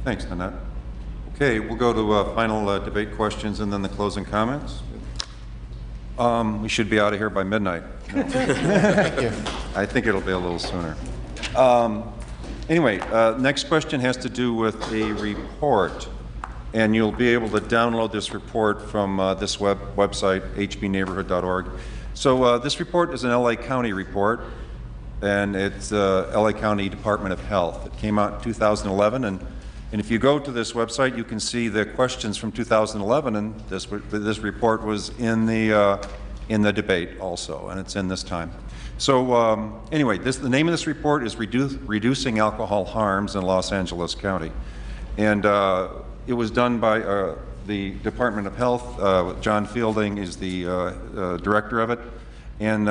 Thanks, Nanette. Okay, we'll go to final debate questions and then the closing comments. We should be out of here by midnight. No. Thank you. I think it'll be a little sooner. Anyway, next question has to do with a report, and you'll be able to download this report from this website, hbneighborhood.org. So this report is an LA County report, and it's LA County Department of Health. It came out in 2011, and if you go to this website, you can see the questions from 2011, and this report was in the debate also, and it's in this time. So anyway, the name of this report is Reducing Alcohol Harms in Los Angeles County, and it was done by the Department of Health. John Fielding is the director of it, and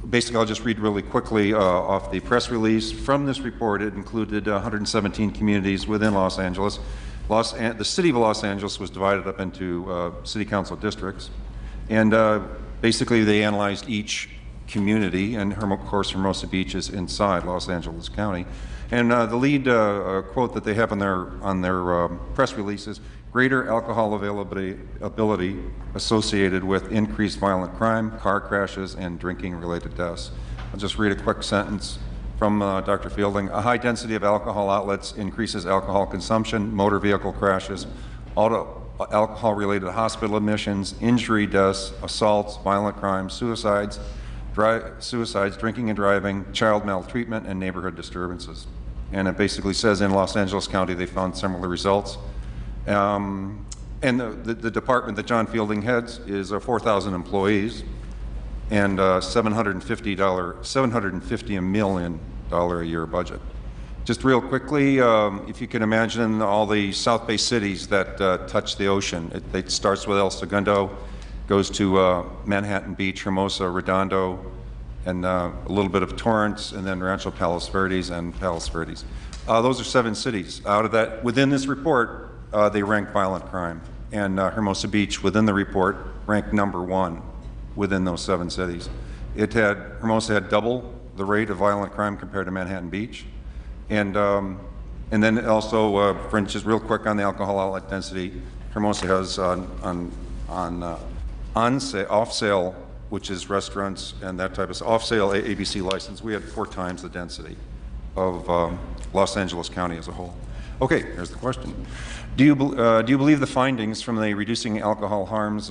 basically I'll just read really quickly off the press release. From this report, it included 117 communities within Los Angeles. The city of Los Angeles was divided up into city council districts, and basically they analyzed each community, and of course Hermosa Beach is inside Los Angeles County. And the lead quote that they have on their press release is, greater alcohol availability associated with increased violent crime, car crashes, and drinking-related deaths. I'll just read a quick sentence from Dr. Fielding. A high density of alcohol outlets increases alcohol consumption, motor vehicle crashes, alcohol-related hospital admissions, injury deaths, assaults, violent crimes, suicides, drinking and driving, child maltreatment, and neighborhood disturbances. And it basically says in Los Angeles County they found similar results. And the department that John Fielding heads is 4,000 employees and $750 million a year budget. Just real quickly, if you can imagine all the South Bay cities that touch the ocean. It starts with El Segundo, goes to Manhattan Beach, Hermosa, Redondo, and a little bit of Torrance, and then Rancho Palos Verdes and Palos Verdes. Those are 7 cities. Out of that, within this report, they ranked violent crime. And Hermosa Beach, within the report, ranked #1 within those 7 cities. Hermosa had double the rate of violent crime compared to Manhattan Beach. And then also, for instance, real quick on the alcohol outlet density, Hermosa has off-sale, which is restaurants and that type of off-sale ABC license. We had 4 times the density of Los Angeles County as a whole. Okay, here's the question. Do you believe the findings from the Reducing Alcohol Harms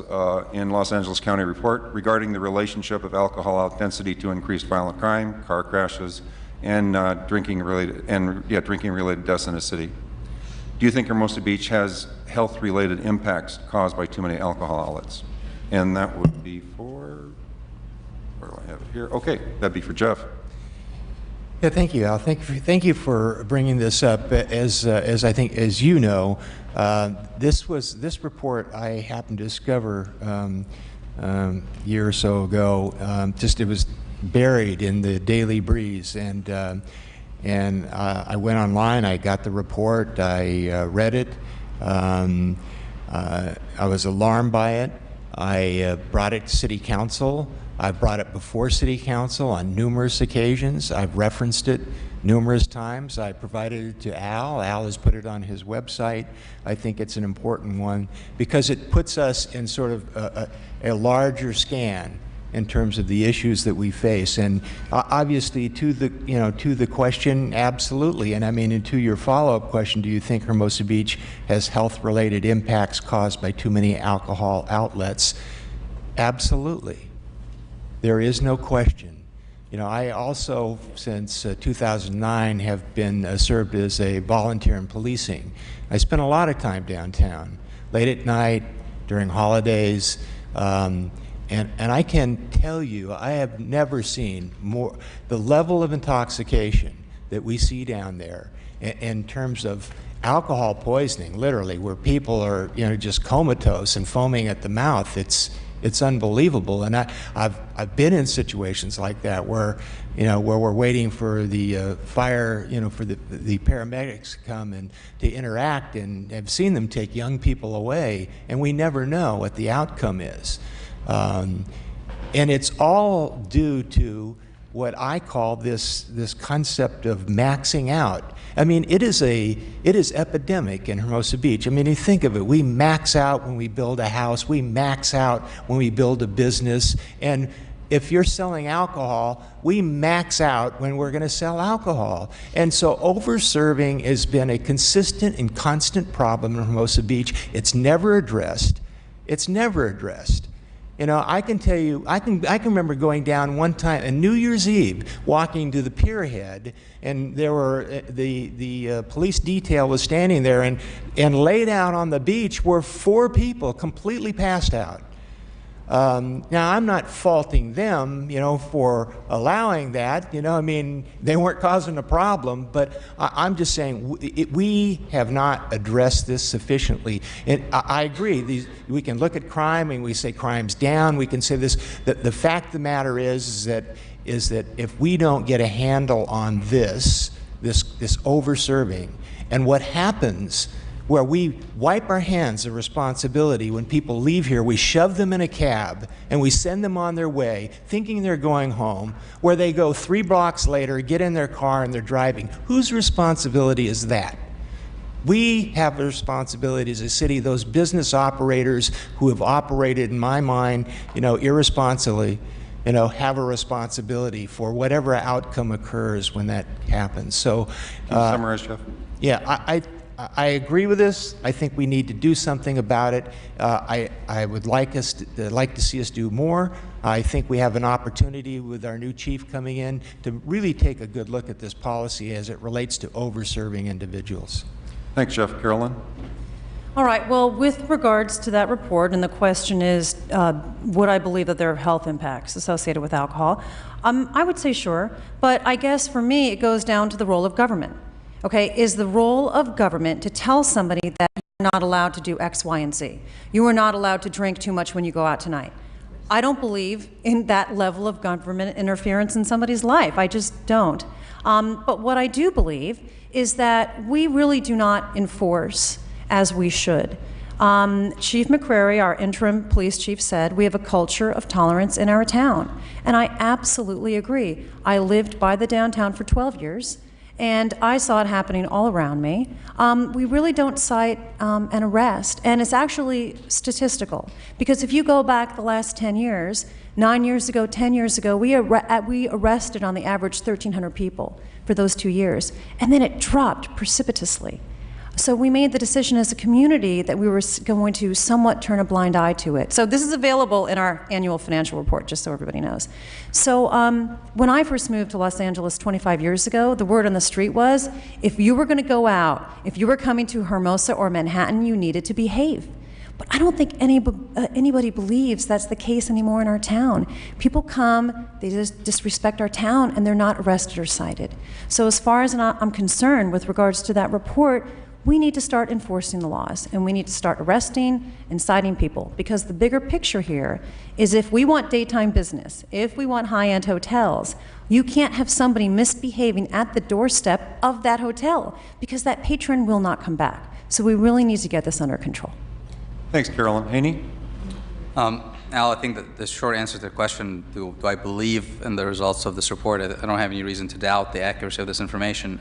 in Los Angeles County report regarding the relationship of alcohol out density to increased violent crime, car crashes, and drinking-related deaths in a city? Do you think Hermosa Beach has health-related impacts caused by too many alcohol outlets? And that would be for, where do I have it here? Okay, that'd be for Jeff. Yeah, thank you, Al. Thank you for bringing this up. As I think, as you know, this report I happened to discover a year or so ago. It was buried in the Daily Breeze, and I went online. I got the report. I read it. I was alarmed by it. I brought it to City Council. I've brought it before City Council on numerous occasions. I've referenced it numerous times. I provided it to Al. Al has put it on his website. I think it's an important one because it puts us in sort of a larger scan in terms of the issues that we face. And obviously, to the question, absolutely. And I mean, and to your follow-up question, do you think Hermosa Beach has health-related impacts caused by too many alcohol outlets? Absolutely. There is no question. You know, I also, since 2009, have been served as a volunteer in policing. I spent a lot of time downtown, late at night, during holidays, and I can tell you, I have never seen more, the level of intoxication that we see down there in terms of alcohol poisoning, literally, where people are, just comatose and foaming at the mouth. It's unbelievable, and I've been in situations like that where we're waiting for the fire, for the paramedics to come and to interact, and have seen them take young people away, and we never know what the outcome is, and it's all due to what I call this concept of maxing out. I mean, it is epidemic in Hermosa Beach. I mean, you think of it, we max out when we build a house, we max out when we build a business, and if you're selling alcohol, we max out when we're going to sell alcohol. And so over-serving has been a consistent and constant problem in Hermosa Beach. It's never addressed. It's never addressed. You know, I can tell you, I can remember going down one time on New Year's Eve, walking to the pier head, and there were the police detail was standing there, and laid out on the beach were 4 people completely passed out. Now, I'm not faulting them, you know, for allowing that. You know, I mean, they weren't causing a problem, but I'm just saying we have not addressed this sufficiently. And I agree. We can look at crime and we say crime's down. We can say this. The fact of the matter is that if we don't get a handle on this over-serving, and what happens where we wipe our hands of responsibility when people leave here, we shove them in a cab and we send them on their way thinking they're going home, where they go 3 blocks later, get in their car and they're driving. Whose responsibility is that? We have a responsibility as a city, those business operators who have operated, in my mind, you know, irresponsibly, you know, have a responsibility for whatever outcome occurs when that happens. So, Can you summarize, Jeff? Yeah, I agree with this. I think we need to do something about it. I would like to see us do more. I think we have an opportunity with our new chief coming in to really take a good look at this policy as it relates to over-serving individuals. Thanks, Jeff. Carolyn? All right. Well, with regards to that report, and the question is, would I believe that there are health impacts associated with alcohol? I would say sure, but I guess for me it goes down to the role of government. Okay, is the role of government to tell somebody that you're not allowed to do X, Y, and Z? You are not allowed to drink too much when you go out tonight. I don't believe in that level of government interference in somebody's life. I just don't. But what I do believe is that we really do not enforce as we should. Chief McCrary, our interim police chief, said we have a culture of tolerance in our town. And I absolutely agree. I lived by the downtown for 12 years. And I saw it happening all around me. We really don't cite an arrest, and it's actually statistical. Because if you go back the last 10 years, 9 years ago, 10 years ago, we arrested on the average 1,300 people for those 2 years, and then it dropped precipitously. So we made the decision as a community that we were going to somewhat turn a blind eye to it. So this is available in our annual financial report, just so everybody knows. So when I first moved to Los Angeles 25 years ago, the word on the street was, if you were going to go out, if you were coming to Hermosa or Manhattan, you needed to behave. But I don't think anybody believes that's the case anymore in our town. People come, they just disrespect our town, and they're not arrested or cited. So as far as I'm concerned with regards to that report, we need to start enforcing the laws, and we need to start arresting and citing people, because the bigger picture here is if we want daytime business, if we want high-end hotels, you can't have somebody misbehaving at the doorstep of that hotel, because that patron will not come back. So we really need to get this under control. Thanks, Carolyn. Haney? Al, I think that the short answer to the question, do I believe in the results of this report? I don't have any reason to doubt the accuracy of this information.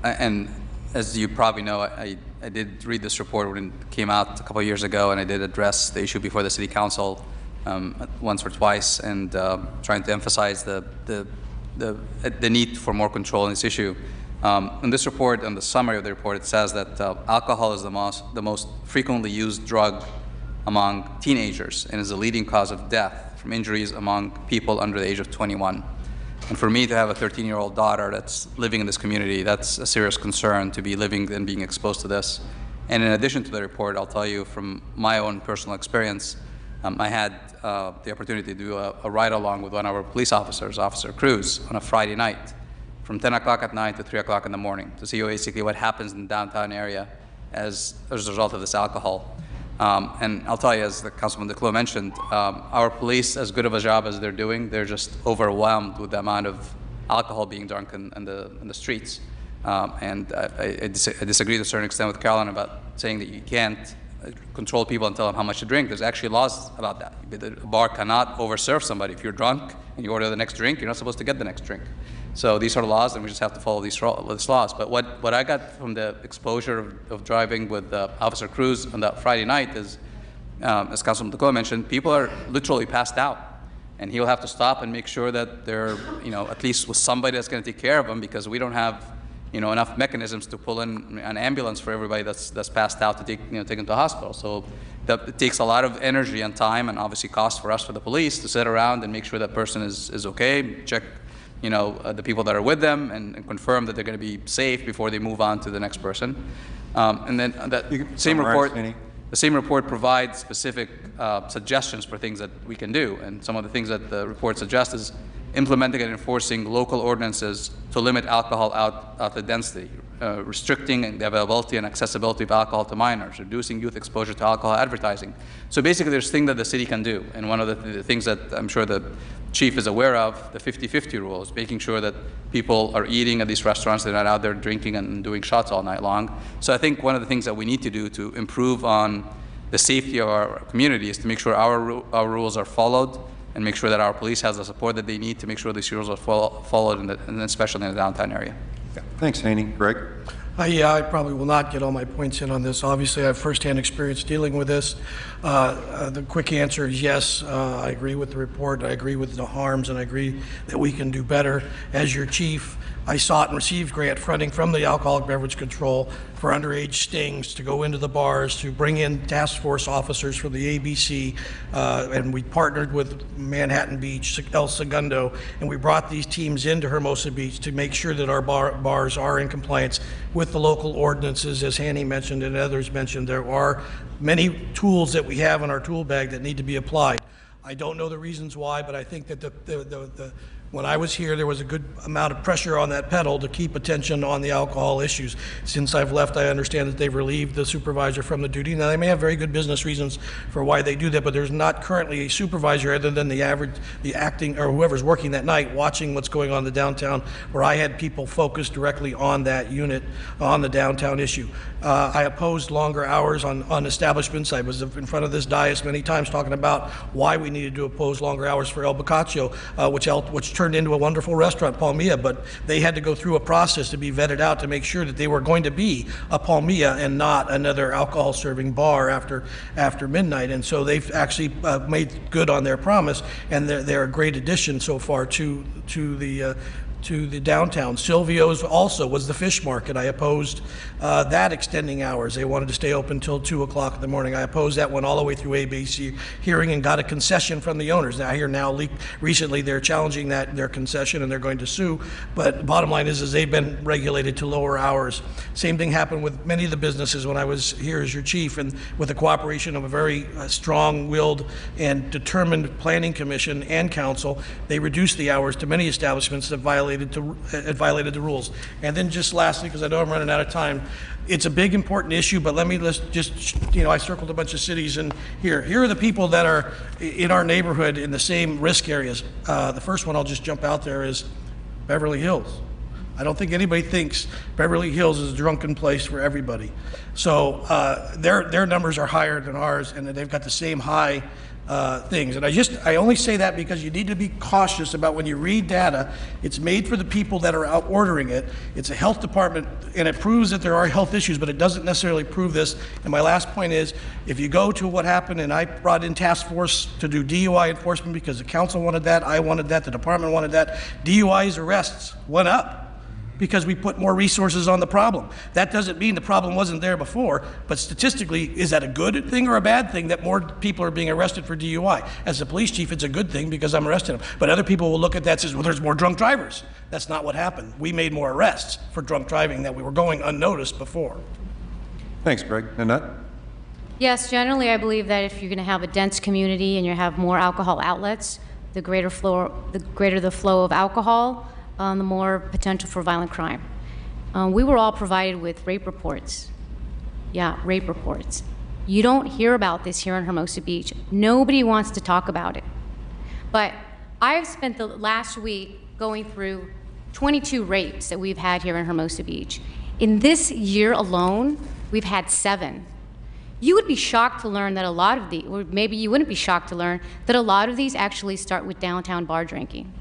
And as you probably know, I did read this report when it came out a couple of years ago, and I did address the issue before the City Council once or twice, and trying to emphasize the need for more control in this issue. In this report, in the summary of the report, it says that alcohol is the most frequently used drug among teenagers and is the leading cause of death from injuries among people under the age of 21. And for me to have a 13-year-old daughter that's living in this community, that's a serious concern, to be living and being exposed to this. And in addition to the report, I'll tell you from my own personal experience, I had the opportunity to do a ride-along with one of our police officers, Officer Cruz, on a Friday night from 10 o'clock at night to 3 o'clock in the morning to see basically what happens in the downtown area as a result of this alcohol. And I'll tell you, as the Councilman DeClos mentioned, our police, as good of a job as they're doing, they're just overwhelmed with the amount of alcohol being drunk in the streets. And I disagree to a certain extent with Carolyn about saying that you can't control people and tell them how much to drink. There's actually laws about that. The bar cannot overserve somebody. If you're drunk and you order the next drink, you're not supposed to get the next drink. So these are laws, and we just have to follow these laws. But what I got from the exposure of driving with Officer Cruz on that Friday night is, as Councilman Toccoa mentioned, people are literally passed out. And he'll have to stop and make sure that they're, at least with somebody that's going to take care of them, because we don't have, enough mechanisms to pull in an ambulance for everybody that's passed out to take them to the hospital. So it takes a lot of energy and time, and obviously cost for us, for the police, to sit around and make sure that person is okay, check, the people that are with them, and confirm that they're going to be safe before they move on to the next person. And then that same report. The same report provides specific suggestions for things that we can do, and some of the things that the report suggests is implementing and enforcing local ordinances to limit alcohol outlet density, restricting the availability and accessibility of alcohol to minors, reducing youth exposure to alcohol advertising. So basically there's things that the city can do, and one of the things that I'm sure the chief is aware of, the 50-50 rule, is making sure that people are eating at these restaurants, they're not out there drinking and doing shots all night long. So I think one of the things that we need to do to improve on the safety of our community is to make sure our rules are followed, and make sure that our police has the support that they need to make sure these rules are followed, and especially in the downtown area. Yeah. Thanks, Haney. Greg? Yeah, I probably will not get all my points in on this. Obviously, I have firsthand experience dealing with this. The quick answer is yes. I agree with the report. I agree with the harms, and I agree that we can do better. As your chief, I sought and received grant funding from the Alcoholic Beverage Control for underage stings to go into the bars, to bring in task force officers for the ABC, and we partnered with Manhattan Beach, El Segundo, and we brought these teams into Hermosa Beach to make sure that our bars are in compliance with the local ordinances. As Hanny mentioned and others mentioned, there are many tools that we have in our tool bag that need to be applied. I don't know the reasons why, but I think that when I was here, there was a good amount of pressure on that pedal to keep attention on the alcohol issues. Since I've left, I understand that they've relieved the supervisor from the duty. Now, they may have very good business reasons for why they do that, but there's not currently a supervisor other than the acting, or whoever's working that night, watching what's going on in the downtown, where I had people focused directly on that unit, on the downtown issue. I opposed longer hours on establishments. I was in front of this dais many times talking about why we needed to oppose longer hours for El Boccaccio, which turned into a wonderful restaurant, Palmilla, but they had to go through a process to be vetted out to make sure that they were going to be a Palmilla and not another alcohol serving bar after midnight. And so they've actually made good on their promise, and they're a great addition so far to the downtown. Silvio's also was the fish market. I opposed that extending hours. They wanted to stay open till 2 o'clock in the morning. I opposed that, went all the way through ABC hearing and got a concession from the owners. Now, I hear recently they're challenging their concession and they're going to sue, but the bottom line is they've been regulated to lower hours. Same thing happened with many of the businesses when I was here as your chief, and with the cooperation of a very strong-willed and determined planning commission and council, they reduced the hours to many establishments that violated the rules. And then just lastly, because I know I'm running out of time, it's a big important issue, but let's just, I circled a bunch of cities, and here are the people that are in our neighborhood in the same risk areas. The first one I'll just jump out there is Beverly Hills. I don't think anybody thinks Beverly Hills is a drunken place for everybody. So their numbers are higher than ours, and they've got the same high things. And I only say that because you need to be cautious about when you read data. It's made for the people that are out ordering it. It's a health department, and it proves that there are health issues, but it doesn't necessarily prove this. And my last point is, if you go to what happened, and I brought in task force to do DUI enforcement because the council wanted that, I wanted that, the department wanted that. DUI's arrests went up because we put more resources on the problem. That doesn't mean the problem wasn't there before, but statistically, is that a good thing or a bad thing that more people are being arrested for DUI? As a police chief, it's a good thing because I'm arresting them. But other people will look at that and say, well, there's more drunk drivers. That's not what happened. We made more arrests for drunk driving that we were going unnoticed before. Thanks, Greg. Nanette? Yes, generally I believe that if you're going to have a dense community and you have more alcohol outlets, the greater the flow of alcohol, the more potential for violent crime. We were all provided with rape reports. Yeah, rape reports. You don't hear about this here in Hermosa Beach. Nobody wants to talk about it. But I've spent the last week going through 22 rapes that we've had here in Hermosa Beach. In this year alone, we've had 7. You would be shocked to learn that a lot of these, or maybe you wouldn't be shocked to learn that a lot of these actually start with downtown bar drinking.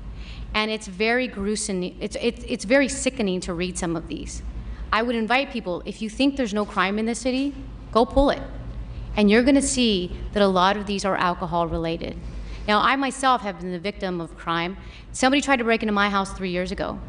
And it's very gruesome, it's very sickening to read some of these. I would invite people, if you think there's no crime in the city, go pull it. And you're gonna see that a lot of these are alcohol related. Now, I myself have been the victim of crime. Somebody tried to break into my house 3 years ago.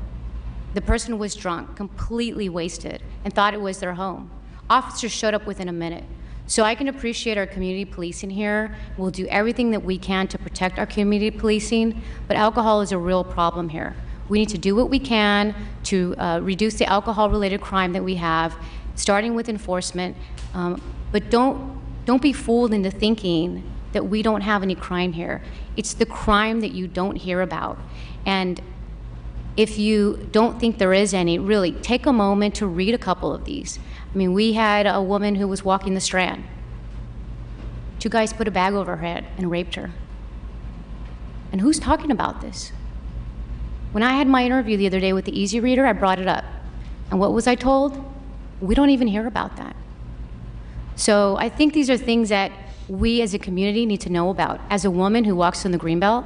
The person was drunk, completely wasted, and thought it was their home. Officers showed up within a minute. So I can appreciate our community policing here. We'll do everything that we can to protect our community policing, but alcohol is a real problem here. We need to do what we can to reduce the alcohol-related crime that we have, starting with enforcement, but don't be fooled into thinking that we don't have any crime here. It's the crime that you don't hear about. And if you don't think there is any, really, take a moment to read a couple of these. I mean, we had a woman who was walking the Strand. 2 guys put a bag over her head and raped her. And who's talking about this? When I had my interview the other day with the Easy Reader, I brought it up. And what was I told? We don't even hear about that. So I think these are things that we as a community need to know about. As a woman who walks in the Greenbelt,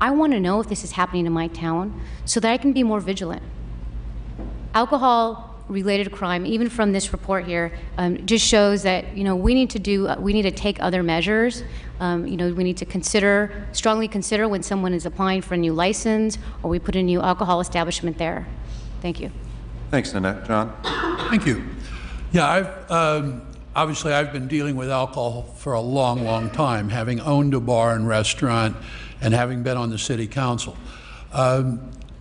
I want to know if this is happening in my town so that I can be more vigilant. Alcohol-related crime, even from this report here, just shows that we need to take other measures. We need to strongly consider when someone is applying for a new license, or we put a new alcohol establishment there. Thank you. Thanks, Nanette. John? Thank you. Yeah, obviously I've been dealing with alcohol for a long, long time, having owned a bar and restaurant and having been on the city council.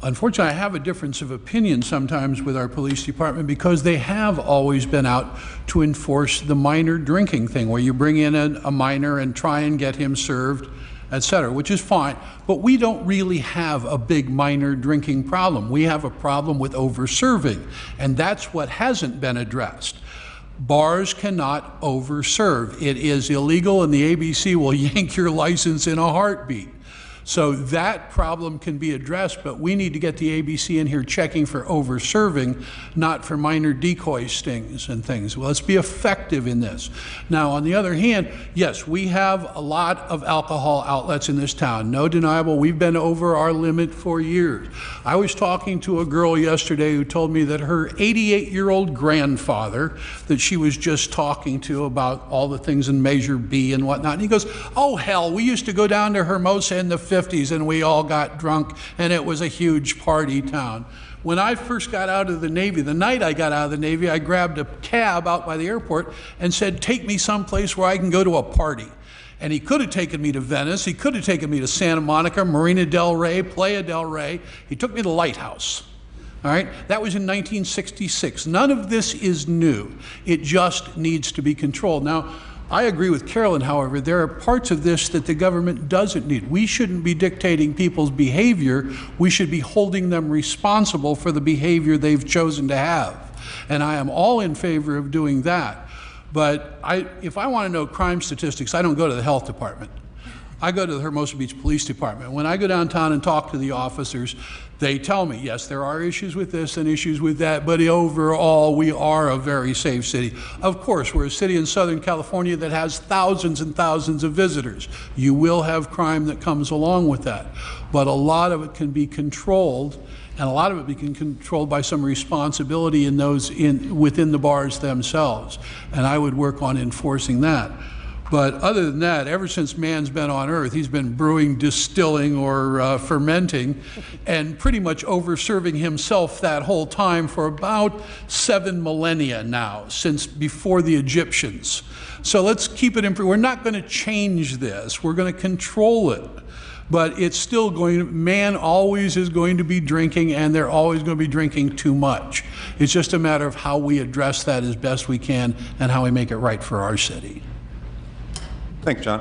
Unfortunately, I have a difference of opinion sometimes with our police department because they have always been out to enforce the minor drinking thing, where you bring in a minor and try and get him served, et cetera, which is fine. But we don't really have a big minor drinking problem. We have a problem with over-serving, and that's what hasn't been addressed. Bars cannot over-serve. It is illegal, and the ABC will yank your license in a heartbeat. So that problem can be addressed, but we need to get the ABC in here checking for over-serving, not for minor decoy stings and things. Well, let's be effective in this. Now, on the other hand, yes, we have a lot of alcohol outlets in this town. No deniable, we've been over our limit for years. I was talking to a girl yesterday who told me that her 88-year-old grandfather that she was just talking to about all the things in Measure B and whatnot, and he goes, oh hell, we used to go down to Hermosa in the 50s and we all got drunk and it was a huge party town. When I first got out of the Navy, the night I got out of the Navy, I grabbed a cab out by the airport and said, take me someplace where I can go to a party. And he could have taken me to Venice, he could have taken me to Santa Monica, Marina del Rey, Playa del Rey. He took me to the Lighthouse. All right, that was in 1966. None of this is new. It just needs to be controlled. Now, I agree with Carolyn, however, there are parts of this that the government doesn't need. We shouldn't be dictating people's behavior. We should be holding them responsible for the behavior they've chosen to have. And I am all in favor of doing that. But if I want to know crime statistics, I don't go to the health department. I go to the Hermosa Beach Police Department. When I go downtown and talk to the officers, they tell me, yes, there are issues with this and issues with that, but overall, we are a very safe city. Of course, we're a city in Southern California that has thousands and thousands of visitors. You will have crime that comes along with that, but a lot of it can be controlled, and a lot of it can be controlled by some responsibility within the bars themselves, and I would work on enforcing that. But other than that, ever since man's been on Earth, he's been brewing, distilling, or fermenting, and pretty much over-serving himself that whole time for about 7 millennia now, since before the Egyptians. So let's keep it in. We're not going to change this. We're going to control it. But it's still man always is going to be drinking, and they're always going to be drinking too much. It's just a matter of how we address that as best we can and how we make it right for our city. Thanks, John.